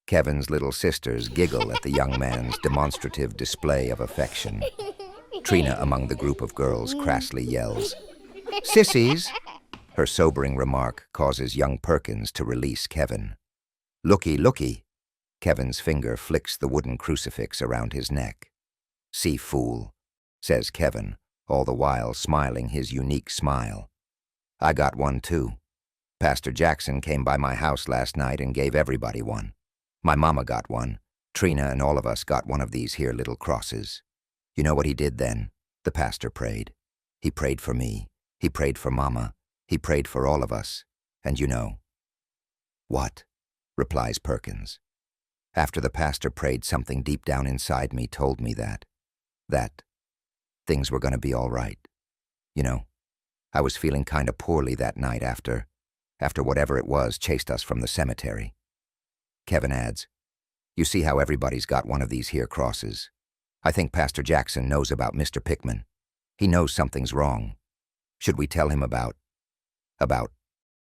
Kevin's little sisters giggle at the young man's demonstrative display of affection. Trina, among the group of girls, crassly yells, "Sissies!" Her sobering remark causes young Perkins to release Kevin. "Looky, looky!" Kevin's finger flicks the wooden crucifix around his neck. "See, fool," says Kevin, all the while smiling his unique smile. "I got one too. Pastor Jackson came by my house last night and gave everybody one. My mama got one. Trina and all of us got one of these here little crosses. You know what he did then? The pastor prayed. He prayed for me. He prayed for Mama. He prayed for all of us. And you know." "What?" replies Perkins. "After the pastor prayed, something deep down inside me told me that things were going to be all right. You know, I was feeling kind of poorly that night after whatever it was chased us from the cemetery." Kevin adds, "You see how everybody's got one of these here crosses. I think Pastor Jackson knows about Mr. Pickman. He knows something's wrong. Should we tell him about...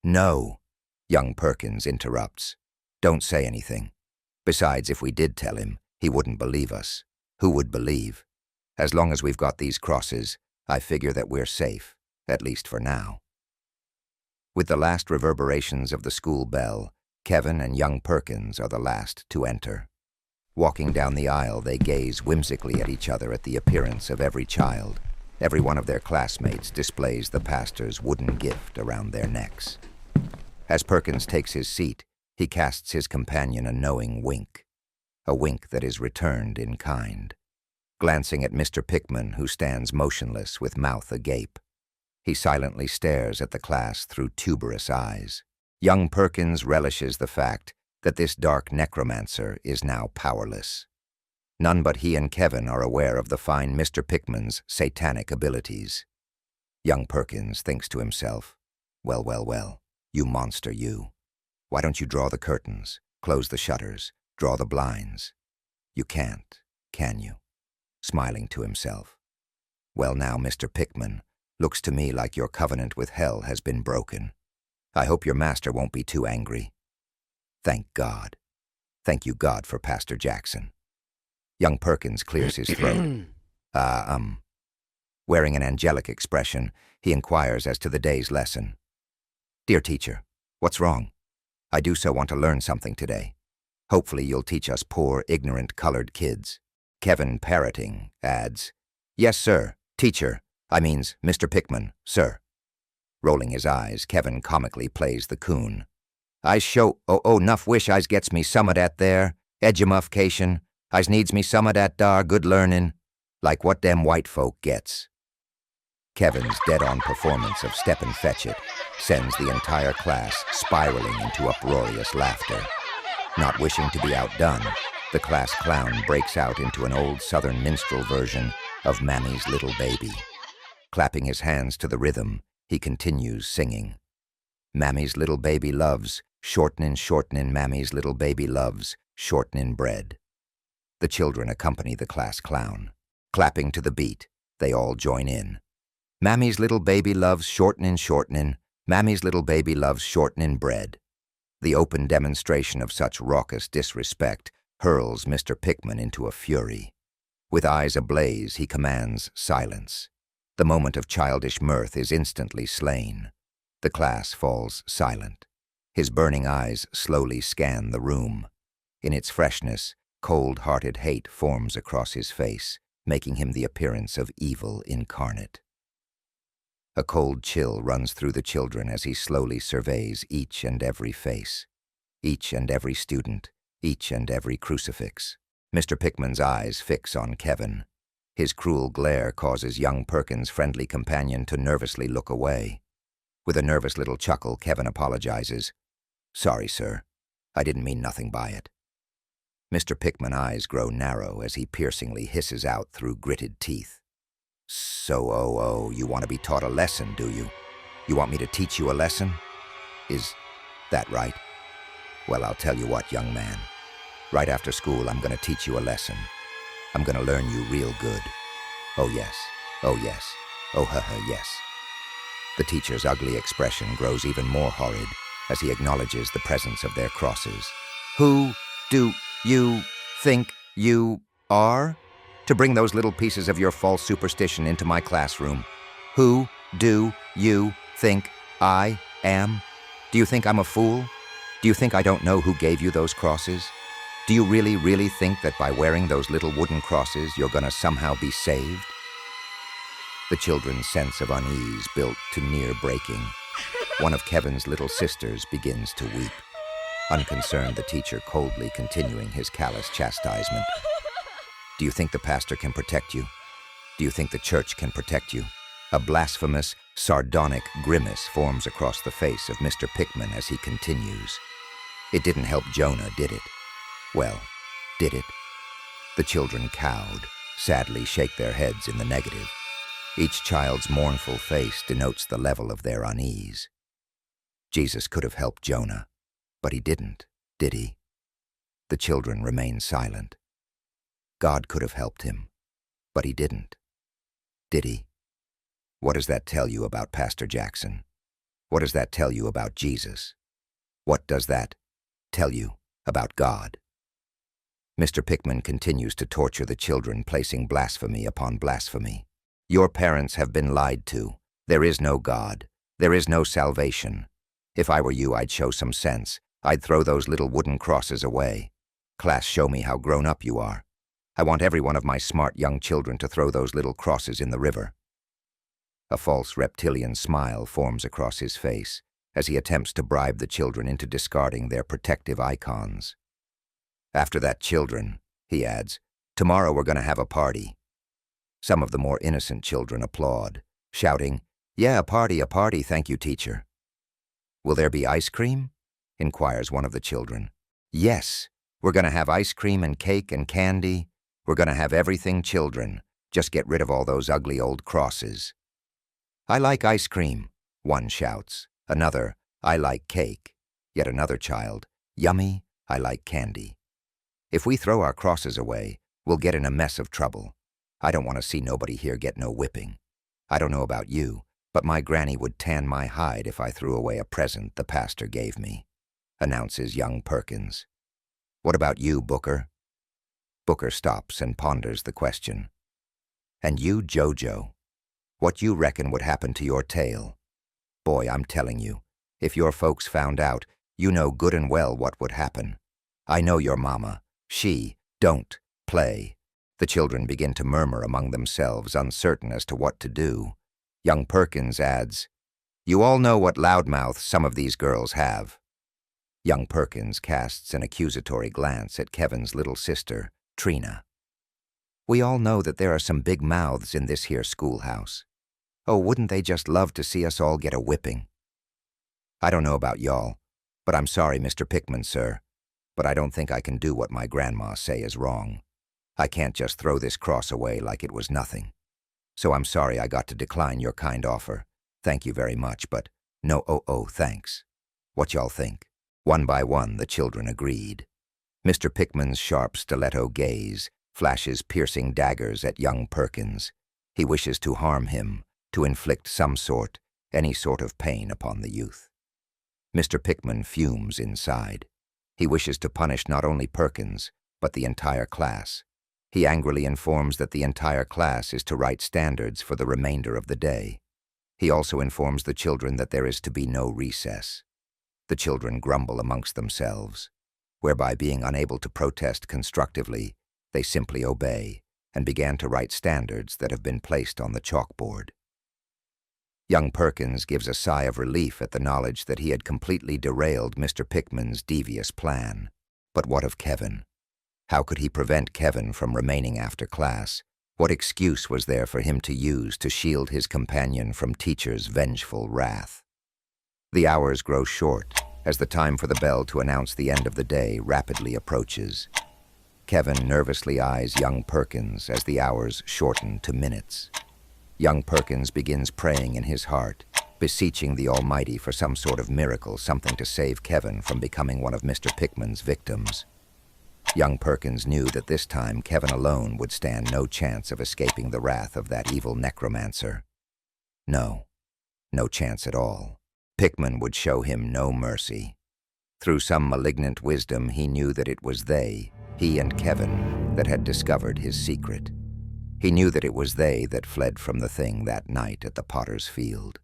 "No," young Perkins interrupts. "Don't say anything. Besides, if we did tell him, he wouldn't believe us. Who would believe? As long as we've got these crosses, I figure that we're safe, at least for now." With the last reverberations of the school bell, Kevin and young Perkins are the last to enter. Walking down the aisle, they gaze whimsically at each other at the appearance of every child. Every one of their classmates displays the pastor's wooden gift around their necks. As Perkins takes his seat, he casts his companion a knowing wink, a wink that is returned in kind. Glancing at Mr. Pickman, who stands motionless with mouth agape, he silently stares at the class through tuberous eyes. Young Perkins relishes the fact that this dark necromancer is now powerless. None but he and Kevin are aware of the fine Mr. Pickman's satanic abilities. Young Perkins thinks to himself, well, you monster, you. Why don't you draw the curtains, close the shutters, draw the blinds? You can't, can you? Smiling to himself. Well now, Mr. Pickman, looks to me like your covenant with hell has been broken. I hope your master won't be too angry. Thank God. Thank you, God, for Pastor Jackson. Young Perkins clears his throat. Wearing an angelic expression, he inquires as to the day's lesson. Dear teacher, what's wrong? I do so want to learn something today. Hopefully you'll teach us poor, ignorant, colored kids. Kevin, parroting, adds, Yes, sir, teacher. I means Mr. Pickman, sir. Rolling his eyes, Kevin comically plays the coon. I show, nuff wish I's gets me some of that there, edumufcation. I's needs me some of that dar good learning, like what them white folk gets. Kevin's dead-on performance of Step and Fetch It sends the entire class spiraling into uproarious laughter. Not wishing to be outdone, the class clown breaks out into an old Southern minstrel version of Mammy's Little Baby. Clapping his hands to the rhythm, he continues singing. Mammy's little baby loves, shortenin', Mammy's little baby loves, shortenin' bread. The children accompany the class clown. Clapping to the beat, they all join in. Mammy's little baby loves shortenin', Mammy's little baby loves shortenin' bread. The open demonstration of such raucous disrespect hurls Mr. Pickman into a fury. With eyes ablaze, he commands silence. The moment of childish mirth is instantly slain. The class falls silent. His burning eyes slowly scan the room. In its freshness, cold-hearted hate forms across his face, making him the appearance of evil incarnate. A cold chill runs through the children as he slowly surveys each and every face, each and every student, each and every crucifix. Mr. Pickman's eyes fix on Kevin. His cruel glare causes young Perkins' friendly companion to nervously look away. With a nervous little chuckle, Kevin apologizes. Sorry, sir. I didn't mean nothing by it. Mr. Pickman's eyes grow narrow as he piercingly hisses out through gritted teeth. So, you want to be taught a lesson, do you? You want me to teach you a lesson? Is that right? Well, I'll tell you what, young man. Right after school, I'm going to teach you a lesson. I'm going to learn you real good. Oh, yes. Oh, yes. Oh, yes. The teacher's ugly expression grows even more horrid as he acknowledges the presence of their crosses. Who do you think you are? To bring those little pieces of your false superstition into my classroom. Who do you think I am? Do you think I'm a fool? Do you think I don't know who gave you those crosses? Do you really think that by wearing those little wooden crosses, you're gonna somehow be saved? The children's sense of unease built to near breaking. One of Kevin's little sisters begins to weep. Unconcerned, the teacher coldly continuing his callous chastisement. Do you think the pastor can protect you? Do you think the church can protect you? A blasphemous, sardonic grimace forms across the face of Mr. Pickman as he continues. It didn't help Jonah, did it? Well, did it? The children cowed, sadly shake their heads in the negative. Each child's mournful face denotes the level of their unease. Jesus could have helped Jonah, but he didn't, did he? The children remain silent. God could have helped him, but he didn't, did he? What does that tell you about Pastor Jackson? What does that tell you about Jesus? What does that tell you about God? Mr. Pickman continues to torture the children, placing blasphemy upon blasphemy. Your parents have been lied to. There is no God. There is no salvation. If I were you, I'd show some sense. I'd throw those little wooden crosses away. Class, show me how grown up you are. I want every one of my smart young children to throw those little crosses in the river. A false reptilian smile forms across his face as he attempts to bribe the children into discarding their protective icons. After that, children, he adds, tomorrow we're going to have a party. Some of the more innocent children applaud, shouting, yeah, a party, thank you, teacher. Will there be ice cream? Inquires one of the children. Yes, we're going to have ice cream and cake and candy. We're going to have everything, children. Just get rid of all those ugly old crosses. I like ice cream, one shouts. Another, I like cake. Yet another child, yummy, I like candy. If we throw our crosses away, we'll get in a mess of trouble. I don't want to see nobody here get no whipping. I don't know about you, but my granny would tan my hide if I threw away a present the pastor gave me, announces young Perkins. What about you, Booker? Booker stops and ponders the question. And you, Jojo, what you reckon would happen to your tail? Boy, I'm telling you, if your folks found out, you know good and well what would happen. I know your mama. She don't play. The children begin to murmur among themselves, uncertain as to what to do. Young Perkins adds, you all know what loudmouths some of these girls have. Young Perkins casts an accusatory glance at Kevin's little sister, Trina. We all know that there are some big mouths in this here schoolhouse. Oh, wouldn't they just love to see us all get a whipping? I don't know about y'all, but I'm sorry, Mr. Pickman, sir, but I don't think I can do what my grandma say is wrong. I can't just throw this cross away like it was nothing. So I'm sorry I got to decline your kind offer. Thank you very much, but no, thanks. What y'all think? One by one, the children agreed. Mr. Pickman's sharp stiletto gaze flashes piercing daggers at young Perkins. He wishes to harm him, to inflict any sort of pain upon the youth. Mr. Pickman fumes inside. He wishes to punish not only Perkins, but the entire class. He angrily informs that the entire class is to write standards for the remainder of the day. He also informs the children that there is to be no recess. The children grumble amongst themselves, whereby being unable to protest constructively, they simply obey and began to write standards that have been placed on the chalkboard. Young Perkins gives a sigh of relief at the knowledge that he had completely derailed Mr. Pickman's devious plan. But what of Kevin? How could he prevent Kevin from remaining after class? What excuse was there for him to use to shield his companion from teacher's vengeful wrath? The hours grow short as the time for the bell to announce the end of the day rapidly approaches. Kevin nervously eyes young Perkins as the hours shorten to minutes. Young Perkins begins praying in his heart, beseeching the Almighty for some sort of miracle, something to save Kevin from becoming one of Mr. Pickman's victims. Young Perkins knew that this time Kevin alone would stand no chance of escaping the wrath of that evil necromancer. No chance at all. Pickman would show him no mercy. Through some malignant wisdom, he knew that it was they, he and Kevin, that had discovered his secret. He knew that it was they that fled from the thing that night at the potter's field.